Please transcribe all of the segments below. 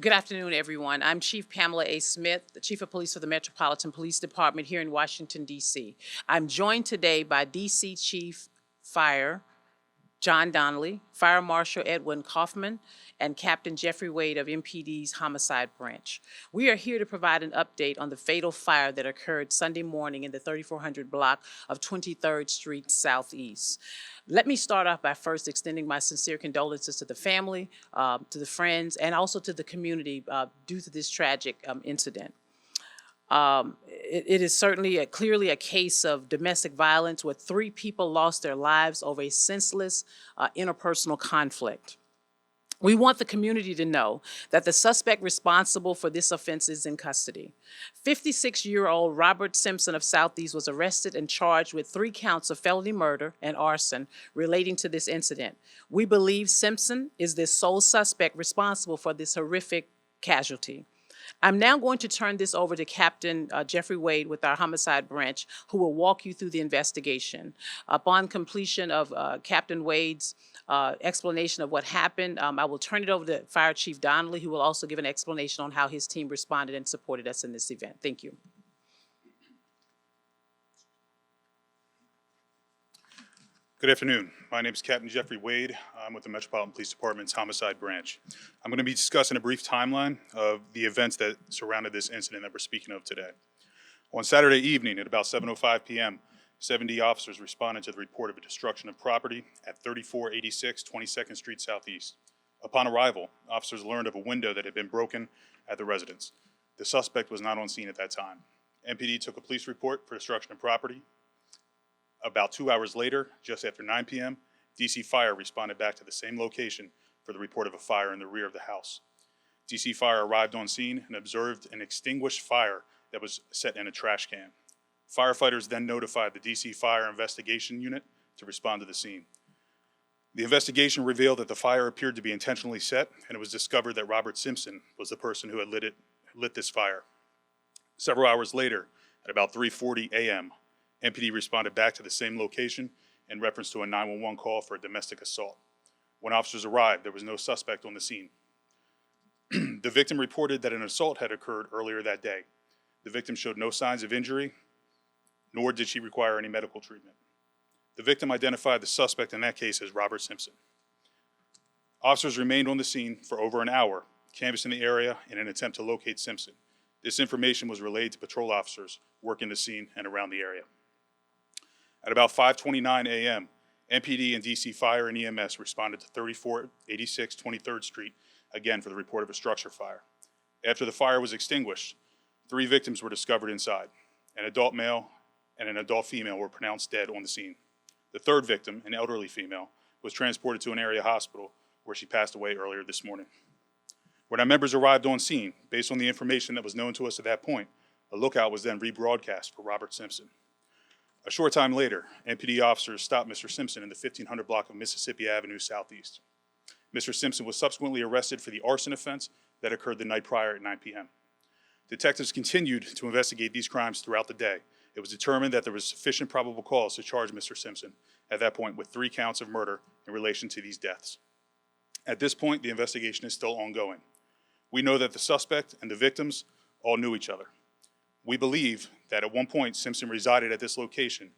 Good afternoon, everyone. I'm Chief Pamela A. Smith, the Chief of Police for the Metropolitan Police Department here in Washington, D.C. I'm joined today by D.C. Chief Fire John Donnelly, Fire Marshal Edwin Kaufman, and Captain Jeffrey Wade of MPD's Homicide Branch. We are here to provide an update on the fatal fire that occurred Sunday morning in the 3400 block of 23rd Street Southeast. Let me start off by first extending my sincere condolences to the family, to the friends, and also to the community due to this tragic incident. It is certainly clearly a case of domestic violence where 3 people lost their lives over a senseless interpersonal conflict. We want the community to know that the suspect responsible for this offense is in custody. 56-year-old Robert Simpson of Southeast was arrested and charged with 3 counts of felony murder and arson relating to this incident. We believe Simpson is the sole suspect responsible for this horrific casualty. I'm now going to turn this over to Captain Jeffrey Wade with our homicide branch, who will walk you through the investigation. Upon completion of Captain Wade's explanation of what happened, I will turn it over to Fire Chief Donnelly, who will also give an explanation on how his team responded and supported us in this event. Thank you. Good afternoon. My name is Captain Jeffrey Wade. I'm with the Metropolitan Police Department's Homicide Branch. I'm going to be discussing a brief timeline of the events that surrounded this incident that we're speaking of today. On Saturday evening at about 7:05 p.m., 70 officers responded to the report of a destruction of property at 3486 22nd Street Southeast. Upon arrival, officers learned of a window that had been broken at the residence. The suspect was not on scene at that time. MPD took a police report for destruction of property. About 2 hours later, just after 9 p.m., DC Fire responded back to the same location for the report of a fire in the rear of the house. DC Fire arrived on scene and observed an extinguished fire that was set in a trash can. Firefighters then notified the DC Fire Investigation Unit to respond to the scene. The investigation revealed that the fire appeared to be intentionally set, and it was discovered that Robert Simpson was the person who had lit this fire. Several hours later, at about 3:40 a.m., MPD responded back to the same location in reference to a 911 call for a domestic assault. When officers arrived, there was no suspect on the scene. The victim reported that an assault had occurred earlier that day. The victim showed no signs of injury, nor did she require any medical treatment. The victim identified the suspect in that case as Robert Simpson. Officers remained on the scene for over an hour, canvassing the area in an attempt to locate Simpson. This information was relayed to patrol officers working the scene and around the area. At about 5:29 a.m., MPD and DC Fire and EMS responded to 3486 23rd Street, again for the report of a structure fire. After the fire was extinguished, 3 victims were discovered inside. An adult male and an adult female were pronounced dead on the scene. The 3rd victim, an elderly female, was transported to an area hospital where she passed away earlier this morning. When our members arrived on scene, based on the information that was known to us at that point, a lookout was then rebroadcast for Robert Simpson. A short time later, MPD officers stopped Mr. Simpson in the 1500 block of Mississippi Avenue Southeast. Mr. Simpson was subsequently arrested for the arson offense that occurred the night prior at 9 p.m. Detectives continued to investigate these crimes throughout the day. It was determined that there was sufficient probable cause to charge Mr. Simpson at that point with 3 counts of murder in relation to these deaths. At this point, the investigation is still ongoing. We know that the suspect and the victims all knew each other. We believe that at one point Simpson resided at this location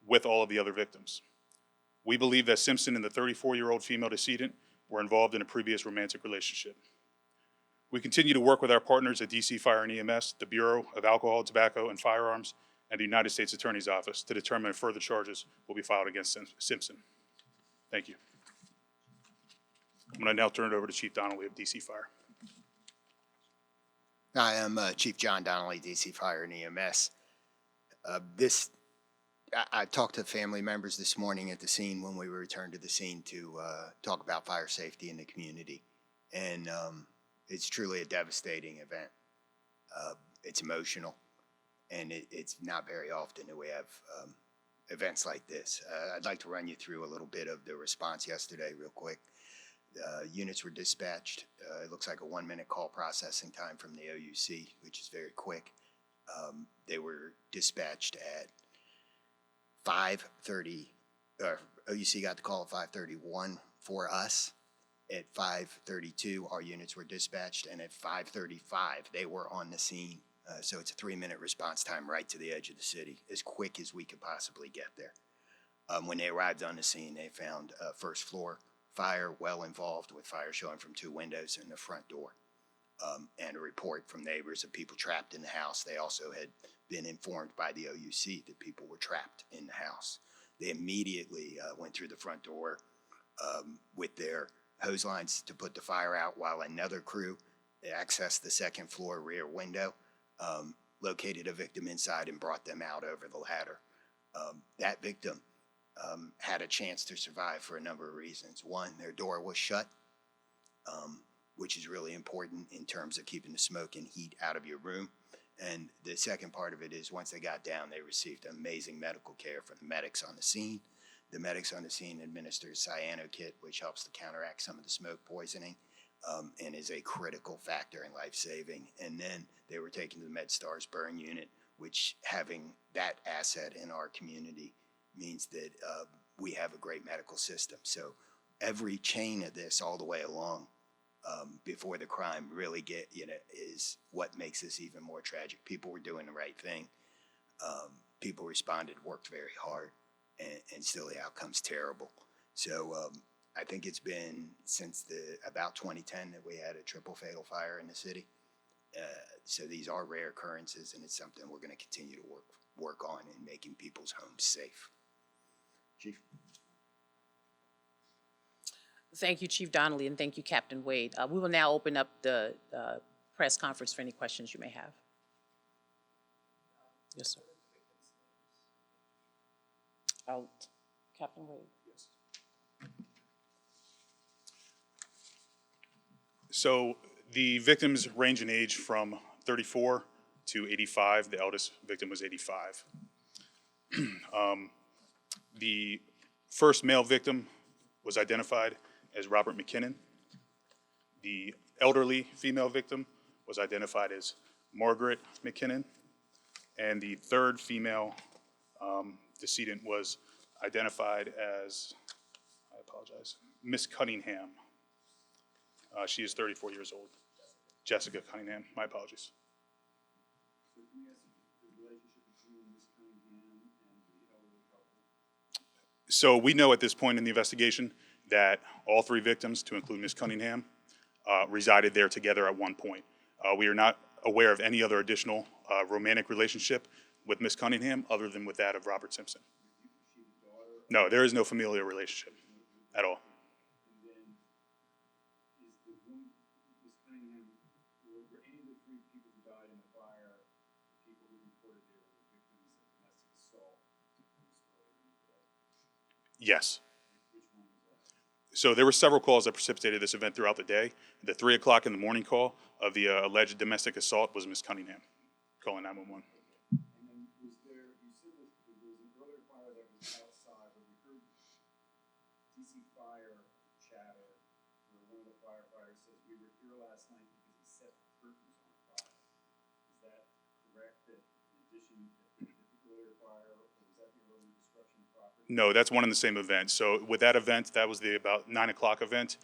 with all of the other victims. We believe that Simpson and the 34-year-old female decedent were involved in a previous romantic relationship. We continue to work with our partners at DC Fire and EMS, the Bureau of Alcohol, Tobacco, and Firearms, and the United States Attorney's Office to determine if further charges will be filed against Simpson. Thank you. I'm going to now turn it over to Chief Donnelly of DC Fire. Hi, I'm Chief John Donnelly, DC Fire and EMS. I talked to family members this morning at the scene when we returned to the scene to talk about fire safety in the community. And it's truly a devastating event. It's emotional, and it's not very often that we have events like this. I'd like to run you through a little bit of the response yesterday real quick. Units were dispatched. It looks like a 1-minute call processing time from the OUC, which is very quick. They were dispatched at 5:30. OUC got the call at 5:31 for us, At 5:32, our units were dispatched, and at 5:35, they were on the scene. So it's a 3-minute response time right to the edge of the city, as quick as we could possibly get there. When they arrived on the scene, they found a first floor fire, well involved, with fire showing from 2 windows and the front door, and a report from neighbors of people trapped in the house. They also had been informed by the OUC that people were trapped in the house. They immediately went through the front door with their hose lines to put the fire out, while another crew accessed the second floor rear window, located a victim inside, and brought them out over the ladder. That victim had a chance to survive for a number of reasons. One, their door was shut, which is really important in terms of keeping the smoke and heat out of your room. And the second part of it is, once they got down, they received amazing medical care from the medics on the scene. The medics on the scene administered cyanokit, which helps to counteract some of the smoke poisoning, and is a critical factor in life-saving. And then they were taken to the MedStars burn unit, which, having that asset in our community, means that we have a great medical system. So every chain of this all the way along, before the crime really is what makes this even more tragic. People were doing the right thing. People responded, worked very hard, and still the outcome's terrible. So I think it's been since about 2010 that we had a triple fatal fire in the city. So these are rare occurrences, and it's something we're going to continue to work on in making people's homes safe. Chief. Thank you, Chief Donnelly, and thank you, Captain Wade. We will now open up the press conference for any questions you may have. Yes, sir. Captain Wade. Yes. So the victims range in age from 34 to 85. The eldest victim was 85. The first male victim was identified as Robert McKinnon. The elderly female victim was identified as Margaret McKinnon. And the third female decedent was identified as, I apologize, Miss Cunningham. She is 34 years old. Jessica Cunningham, my apologies. So can we ask the relationship between Ms. Cunningham and the elderly couple? So we know at this point in the investigation that all 3 victims, to include Ms. Cunningham, resided there together at one point. We are not aware of any other additional romantic relationship with Ms. Cunningham other than with that of Robert Simpson. Was she the daughter? No, there is no familial relationship at all. And then is the woman, Ms. Cunningham, were any of the 3 people who died in the fire the people who reported they were victims of domestic assault earlier in the day? Yes. Which one was that? So there were several calls that precipitated this event throughout the day. The 3 o'clock in the morning call of the alleged domestic assault was Ms. Cunningham calling 911. And then was there, you said that there was an earlier fire that was outside, but we heard DC Fire chatter where one of the firefighters says, we were here last night because he set the curtains on fire. Is that correct, that in addition to the earlier fire, or was that the earlier destruction of property? No, that's one and the same event. So with that event, that was the about 9 o'clock event.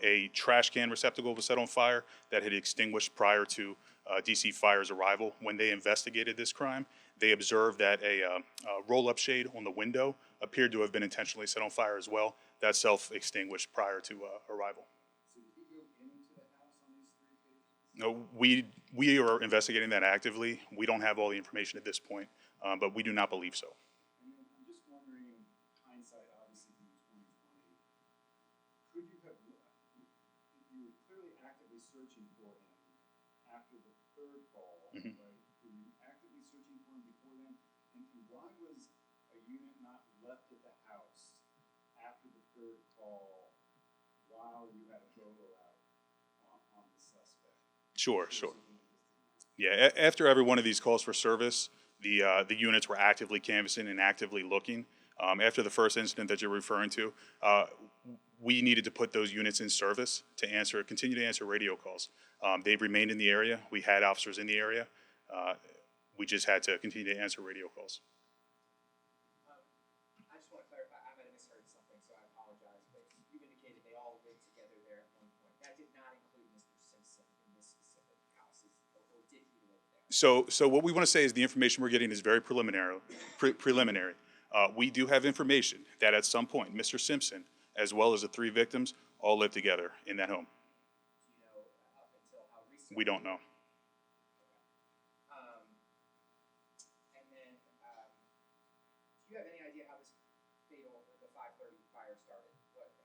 A trash can receptacle was set on fire that had extinguished prior to DC Fire's arrival. When they investigated this crime, they observed that a roll-up shade on the window appeared to have been intentionally set on fire as well. That self-extinguished prior to arrival. So did he go into the house on these 3 occasions? No, we are investigating that actively. We don't have all the information at this point, but we do not believe so. I mean, I'm just wondering, hindsight obviously being 2020, could you have, you were clearly actively searching for him after the 3rd call, Mhm. right? Were you actively searching for him before then? And why was a unit not left at the house after the 3rd call while you had a photo out on the suspect? Sure. Yeah, after every one of these calls for service, the units were actively canvassing and actively looking. After the first incident that you're referring to, we needed to put those units in service to continue to answer radio calls. They've remained in the area. We had officers in the area. We just had to continue to answer radio calls. I just want to clarify, I might have misheard something, so I apologize, but you indicated they all lived together there So what we want to say is the information we're getting is very preliminary. We do have information that at some point, Mr. Simpson, as well as the three victims, all lived together in that home. Do you know up until how recent? We don't know. And then, do you have any idea how this the 5:30 fire started?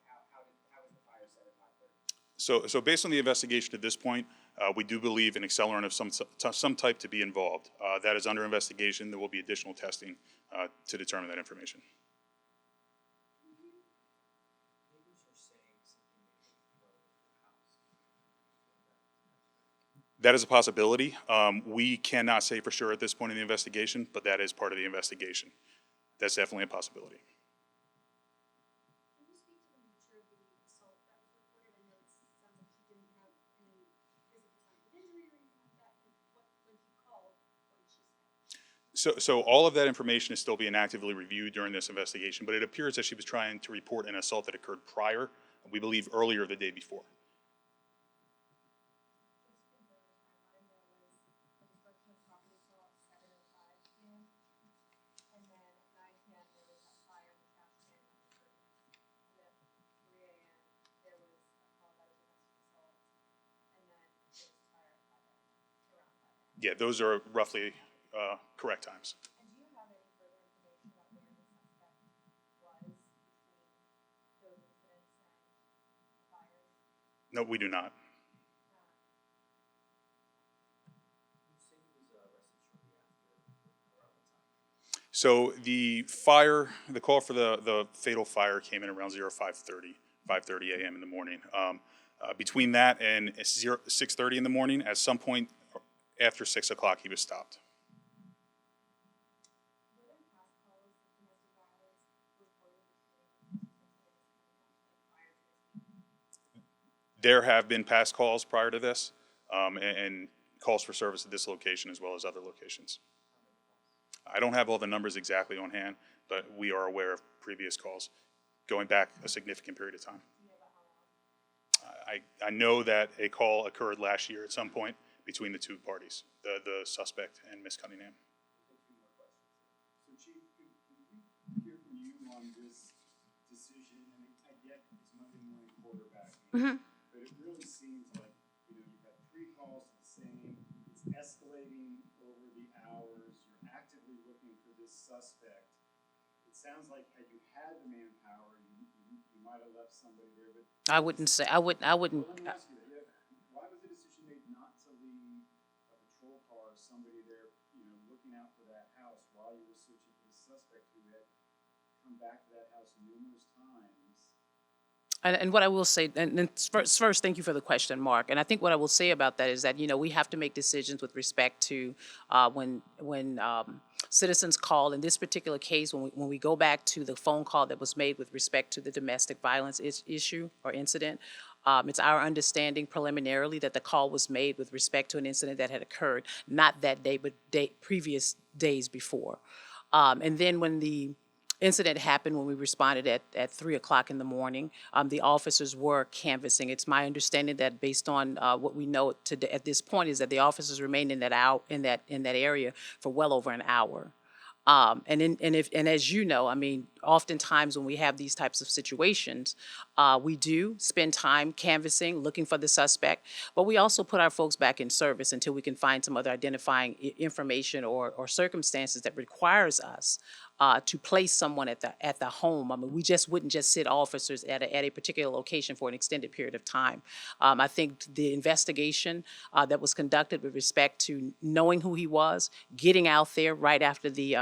How was the fire set at 5:30? So based on the investigation at this point, we do believe an accelerant of some type to be involved. That is under investigation. There will be additional testing to determine that information. Neighbors are saying something they could throw into the house. That is a possibility. We cannot say for sure at this point in the investigation, but that is part of the investigation. That's definitely a possibility. Can you speak to the nature of the assault that was reported? I know it sounds like he didn't have any physical signs of injury or anything like that. When he called, what did she say? So all of that information is still being actively reviewed during this investigation, but it appears that she was trying to report an assault that occurred prior, we believe earlier the day before. Just in the timeline, there was a destruction of property assault at 7:05 p.m. And then at 9 p.m. there was that fire in the trash can on the curtain. And then at 3 a.m. there was a call about a domestic assault. And then there was fire at 5 a.m. around 5 a.m. Yeah, those are roughly correct times. And do you have any further information about where the suspect was between those incidents and the fires? No, we do not. You say he was arrested shortly after, around what time? So the call for the fatal fire came in around 5:30 a.m. in the morning. Between that and 6:30 in the morning, at some point after 6 o'clock, he was stopped. Were there past calls of domestic violence reported between the suspects prior to this meeting? There have been past calls prior to this, and calls for service at this location as well as other locations. I don't have all the numbers exactly on hand, but we are aware of previous calls going back a significant period of time. Do you know about how long? I know that a call occurred last year at some point between the two parties, the suspect and Miss Cunningham. We'll take two more questions. So Chief, could we hear from you on this decision? I mean, I get it's Monday morning quarterbacking, but it really seems like, you've had three calls to the same, it's escalating over the hours, you're actively looking for this suspect. It sounds like had you had the manpower, you might have left somebody there, but. I wouldn't say, I wouldn't, Well, let me ask you that. Why was the decision made not to leave a patrol car or somebody there, looking out for that house while you were searching for the suspect who had come back to that house numerous times? And what I will say, and first, thank you for the question, Mark. And I think what I will say about that is that, we have to make decisions with respect to when citizens call. In this particular case, when we go back to the phone call that was made with respect to the domestic violence issue or incident, it's our understanding preliminarily that the call was made with respect to an incident that had occurred, not that day, but previous days before. And then when the incident happened, when we responded at 3 o'clock in the morning, the officers were canvassing. It's my understanding that based on what we know today, at this point, is that the officers remained in that area for well over an hour. And as you know, I mean, oftentimes when we have these types of situations, we do spend time canvassing, looking for the suspect, but we also put our folks back in service until we can find some other identifying information or circumstances that requires us to place someone at the home. I mean, we just wouldn't just sit officers at a particular location for an extended period of time. I think the investigation that was conducted with respect to knowing who he was, getting out there right after the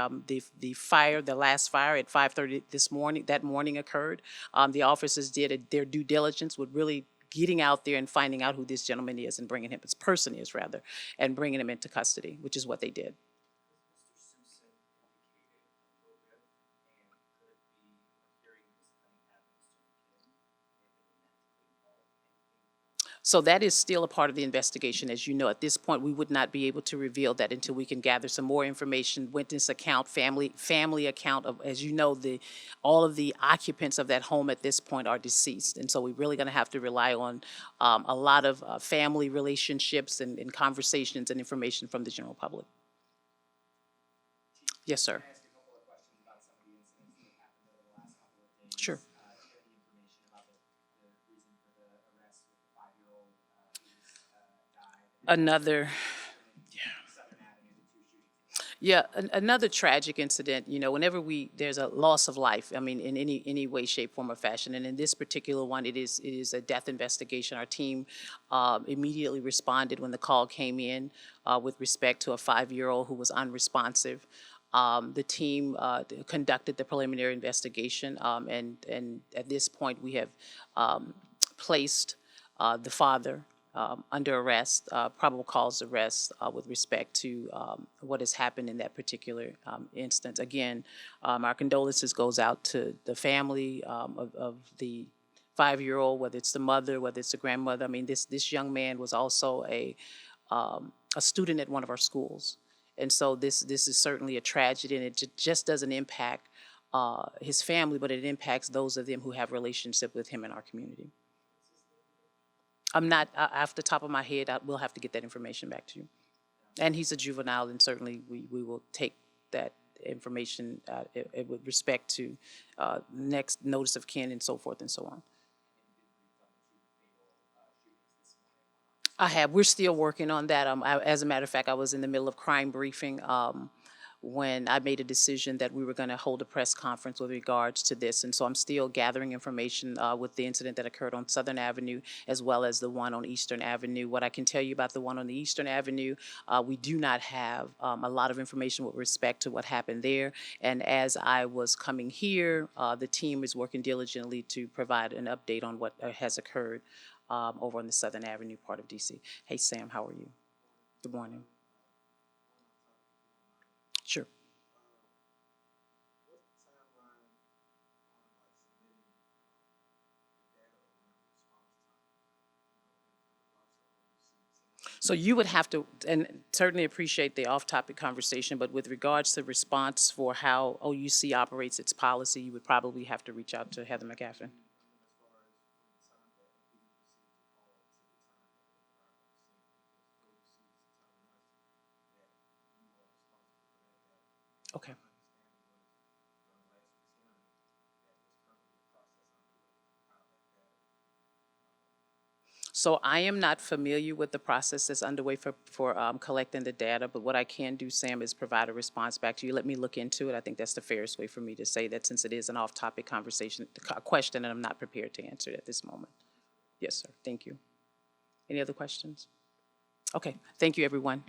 fire, the last fire at 5:30 that morning occurred. The officers did their due diligence with really getting out there and finding out who this gentleman is and bringing him, this person is rather, and bringing him into custody, which is what they did. Was Mr. Simpson indicated a motive, and could it be hearing Ms. Cunningham and Mr. McKinn may have been romantically involved in anything? So that is still a part of the investigation. As you know, at this point, we would not be able to reveal that until we can gather some more information, witness account, family account of, as you know, all of the occupants of that home at this point are deceased. And so we're really going to have to rely on a lot of family relationships and conversations and information from the general public. Yes, sir. Can I ask a couple of questions about some of the incidents that have happened over the last couple of days? Sure. Do you have any information about the reason for the arrest with the 5-year-old who's died? Another. Southern Avenue, the 2 shootings. Yeah, another tragic incident. Whenever there's a loss of life, I mean, in any way, shape, form, or fashion, and in this particular one, it is a death investigation. Our team immediately responded when the call came in with respect to a 5-year-old who was unresponsive. The team conducted the preliminary investigation, and at this point, we have placed the father under arrest, probable cause arrest with respect to what has happened in that particular instance. Again, our condolences goes out to the family of the 5-year-old, whether it's the mother, whether it's the grandmother. I mean, this young man was also a student at one of our schools. And so this is certainly a tragedy, and it just doesn't impact his family, but it impacts those of them who have relationship with him in our community. I'm not, off the top of my head, we'll have to get that information back to you. And he's a juvenile, and certainly we will take that information with respect to next notice of kin and so forth and so on. I have. We're still working on that. As a matter of fact, I was in the middle of crime briefing when I made a decision that we were going to hold a press conference with regards to this. And so I'm still gathering information with the incident that occurred on Southern Avenue as well as the one on Eastern Avenue. What I can tell you about the one on the Eastern Avenue, we do not have a lot of information with respect to what happened there. And as I was coming here, the team is working diligently to provide an update on what has occurred over on the Southern Avenue part of DC. Hey, Sam, how are you? Good morning. Sure. So you would have to, and certainly appreciate the off-topic conversation, but with regards to response for how OUC operates its policy, you would probably have to reach out to Heather McGaffin. Okay. So I am not familiar with the process that's underway for collecting the data, but what I can do, Sam, is provide a response back to you. Let me look into it. I think that's the fairest way for me to say that, since it is an off-topic conversation, question, and I'm not prepared to answer it at this moment. Yes, sir. Thank you. Any other questions? Okay. Thank you, everyone.